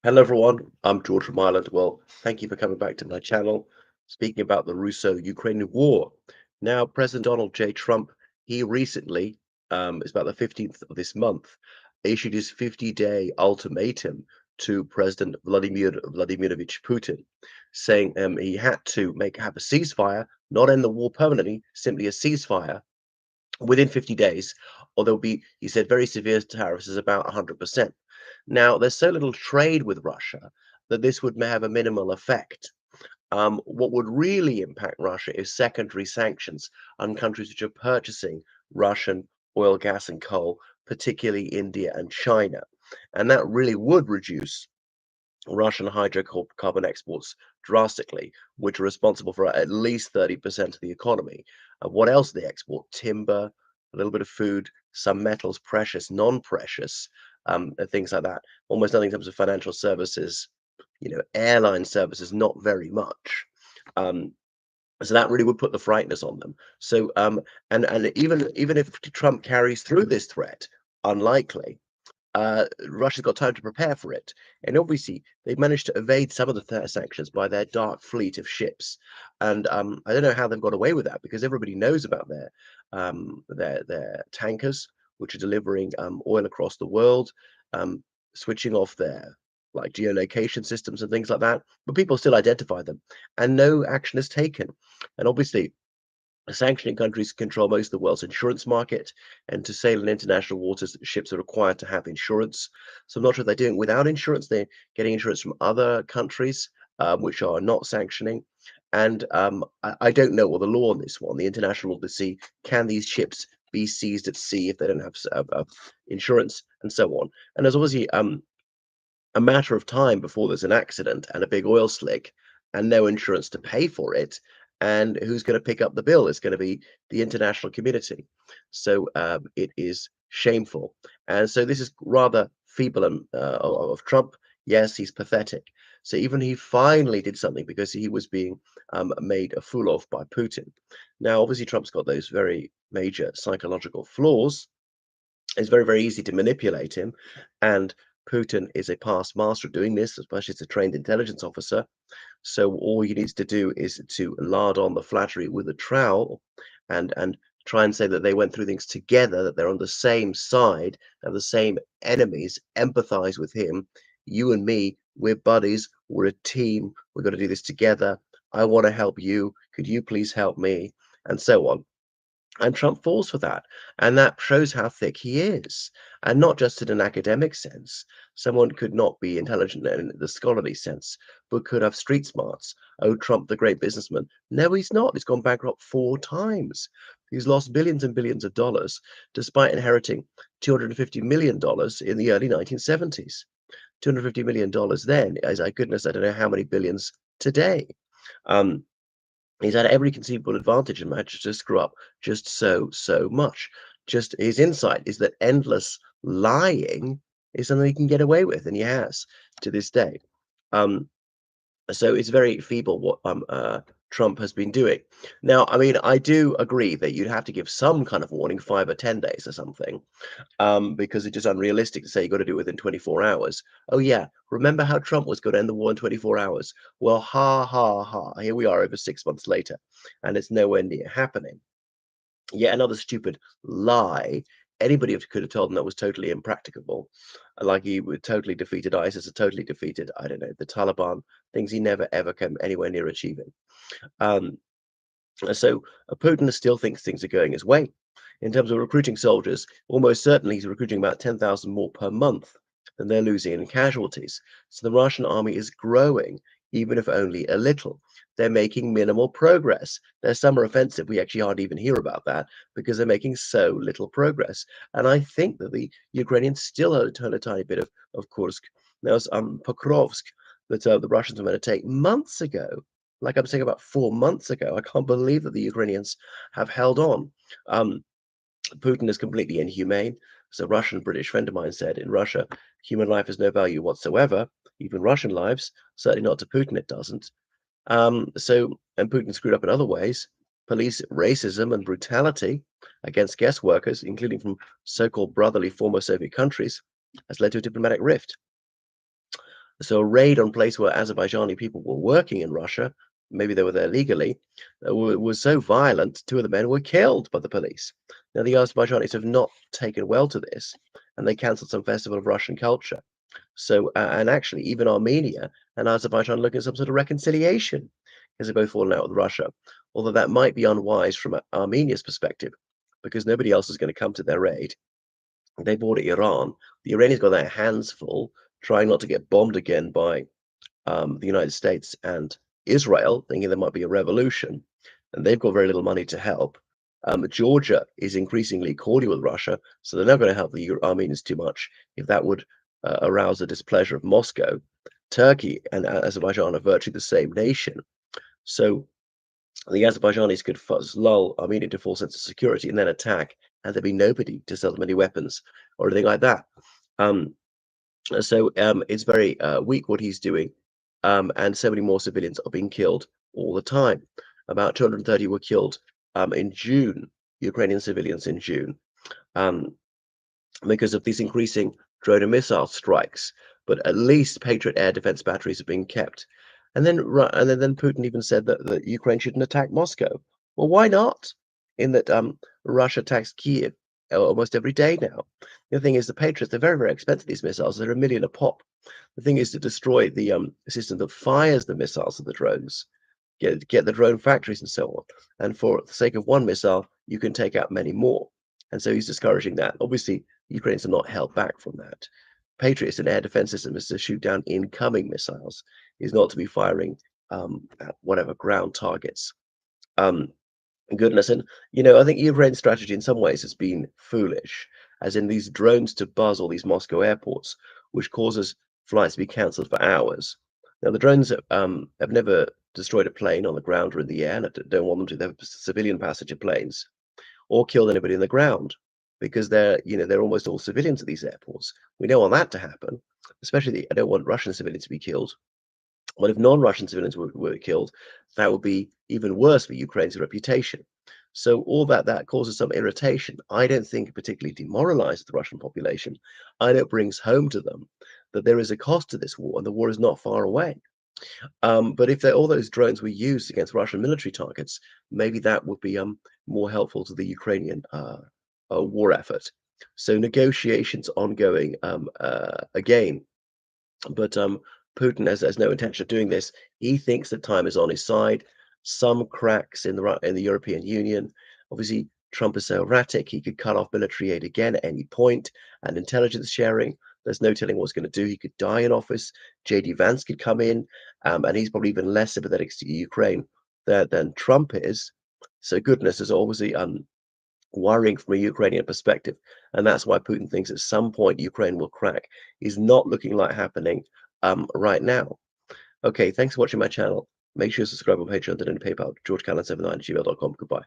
Hello everyone, I'm George from Ireland. Well, thank you for coming back to my channel, speaking about the Russo-Ukrainian war. Now, President Donald J. Trump, he recently, it's about the 15th of this month, issued his 50-day ultimatum to President Vladimirovich Putin, saying he had to have a ceasefire, not end the war permanently, simply a ceasefire within 50 days, or there'll be, he said, very severe tariffs is about 100%. Now, there's so little trade with Russia that this would have a minimal effect. What would really impact Russia is secondary sanctions on countries which are purchasing Russian oil, gas, and coal, particularly India and China. And that really would reduce Russian hydrocarbon exports drastically, which are responsible for at least 30% of the economy. What else do they export? Timber, a little bit of food, some metals, precious, non-precious, and things like that. Almost nothing in terms of financial services, airline services, not very much. Um, so that really would put the frightness on them. So, and even if Trump carries through this threat, unlikely, Russia's got time to prepare for it. And obviously, they've managed to evade some of the sanctions by their dark fleet of ships. And I don't know how they've got away with that because everybody knows about their tankers, which are delivering oil across the world, um, switching off their like geolocation systems and things like that. But people still identify them, and no action is taken. And obviously, sanctioning countries control most of the world's insurance market, and to sail in international waters, ships are required to have insurance. So I'm not sure if they're doing it without insurance. They're getting insurance from other countries which are not sanctioning. And I don't know what the law on this one, the international law to see can these ships be seized at sea if they don't have insurance and so on. And there's obviously a matter of time before there's an accident and a big oil slick and no insurance to pay for it. And who's going to pick up the bill? It's going to be the international community. So it is shameful. And so this is rather feeble of Trump. Yes, he's pathetic. So even he finally did something because he was being made a fool of by Putin. Now, obviously, Trump's got those very major psychological flaws. It's very, very easy to manipulate him. And Putin is a past master at doing this, especially as a trained intelligence officer. So all he needs to do is to lard on the flattery with a trowel and try and say that they went through things together, that they're on the same side, have the same enemies, empathize with him. You and me, we're buddies, we're a team, we're going to do this together. I want to help you. Could you please help me? And so on. And Trump falls for that. And that shows how thick he is. And not just in an academic sense. Someone could not be intelligent in the scholarly sense, but could have street smarts. Oh, Trump, the great businessman. No, he's not. He's gone bankrupt 4 times. He's lost billions and billions of dollars, despite inheriting $250 million in the early 1970s. $250 million then, as I goodness, I don't know how many billions today. Um, He's had every conceivable advantage and managed to screw up just so much. Just his insight is that endless lying is something he can get away with, and he has to this day. Um, so it's very feeble what Trump has been doing. Now, I mean, I do agree that you'd have to give some kind of warning, 5 or 10 days or something, because it's just unrealistic to say you got to do it within 24 hours. Oh yeah, remember how Trump was going to end the war in 24 hours? Well, ha ha ha. Here we are over 6 months later, and it's nowhere near happening. Yet another stupid lie. Anybody could have told him that was totally impracticable. Like he would totally defeated ISIS, or totally defeated, I don't know, the Taliban, things he never ever came anywhere near achieving. Um, so Putin still thinks things are going his way. In terms of recruiting soldiers, almost certainly he's recruiting about 10,000 more per month than they're losing in casualties. So the Russian army is growing, even if only a little. They're making minimal progress. Their summer offensive, we actually hardly even hear about that because they're making so little progress. And I think that the Ukrainians still turn a tiny bit of Kursk. There was Pokrovsk that the Russians were going to take months ago, like I'm saying about 4 months ago. I can't believe that the Ukrainians have held on. Um, Putin is completely inhumane. So a Russian British friend of mine said in Russia, human life has no value whatsoever, even Russian lives, certainly not to Putin, it doesn't. And Putin screwed up in other ways. Police racism and brutality against guest workers, including from so-called brotherly former Soviet countries, has led to a diplomatic rift. So a raid on a place where Azerbaijani people were working in Russia, maybe they were there legally, was so violent, two of the men were killed by the police. Now the Azerbaijanis have not taken well to this, and they cancelled some festival of Russian culture. So, and actually, even Armenia and Azerbaijan look at some sort of reconciliation because they've both fallen out with Russia. Although that might be unwise from Armenia's perspective, because nobody else is going to come to their aid. They've ordered Iran. The Iranians got their hands full trying not to get bombed again by the United States and Israel, thinking there might be a revolution, and they've got very little money to help. Georgia is increasingly cordial with Russia, so they're not going to help the Armenians too much if that would arouse the displeasure of Moscow. Turkey and Azerbaijan are virtually the same nation, so the Azerbaijanis could lull Armenia into full sense of security and then attack, and there'd be nobody to sell them any weapons or anything like that. Um, so it's very weak what he's doing, and so many more civilians are being killed all the time. About 230 were killed in June, Ukrainian civilians in June, um, because of these increasing drone and missile strikes. But at least Patriot air defense batteries are being kept. And then Putin even said that Ukraine shouldn't attack Moscow. Well, why not? In that Russia attacks Kiev almost every day now. The thing is, the Patriots, they're very, very expensive, these missiles. They're $1 million a pop. The thing is to destroy the system that fires the missiles and the drones, get the drone factories and so on. And for the sake of one missile, you can take out many more. And so he's discouraging that. Obviously, Ukrainians are not held back from that. Patriots, an air defense system, is to shoot down incoming missiles, is not to be firing at whatever ground targets. Um, Goodness, and I think Ukraine's strategy in some ways has been foolish, as in these drones to buzz all these Moscow airports, which causes flights to be cancelled for hours. Now, the drones have never destroyed a plane on the ground or in the air, and I don't want them to. They're civilian passenger planes, or killed anybody in the ground, because they're almost all civilians at these airports. We don't want that to happen, especially I don't want Russian civilians to be killed. Well, if non-Russian civilians were killed, that would be even worse for Ukraine's reputation. So all that causes some irritation. I don't think it particularly demoralizes the Russian population. I know it brings home to them that there is a cost to this war, and the war is not far away. But if all those drones were used against Russian military targets, maybe that would be more helpful to the Ukrainian war effort. So negotiations ongoing again, but Putin has no intention of doing this. He thinks that time is on his side. Some cracks in the European Union. Obviously, Trump is so erratic; he could cut off military aid again at any point, and intelligence sharing. There's no telling what he's going to do. He could die in office. JD Vance could come in, and he's probably even less sympathetic to Ukraine than Trump is. So goodness is obviously worrying from a Ukrainian perspective, and that's why Putin thinks at some point Ukraine will crack. Is not looking like happening right now. Okay, thanks for watching my channel. Make sure you subscribe on Patreon and PayPal, georgecallan79@gmail.com. Goodbye.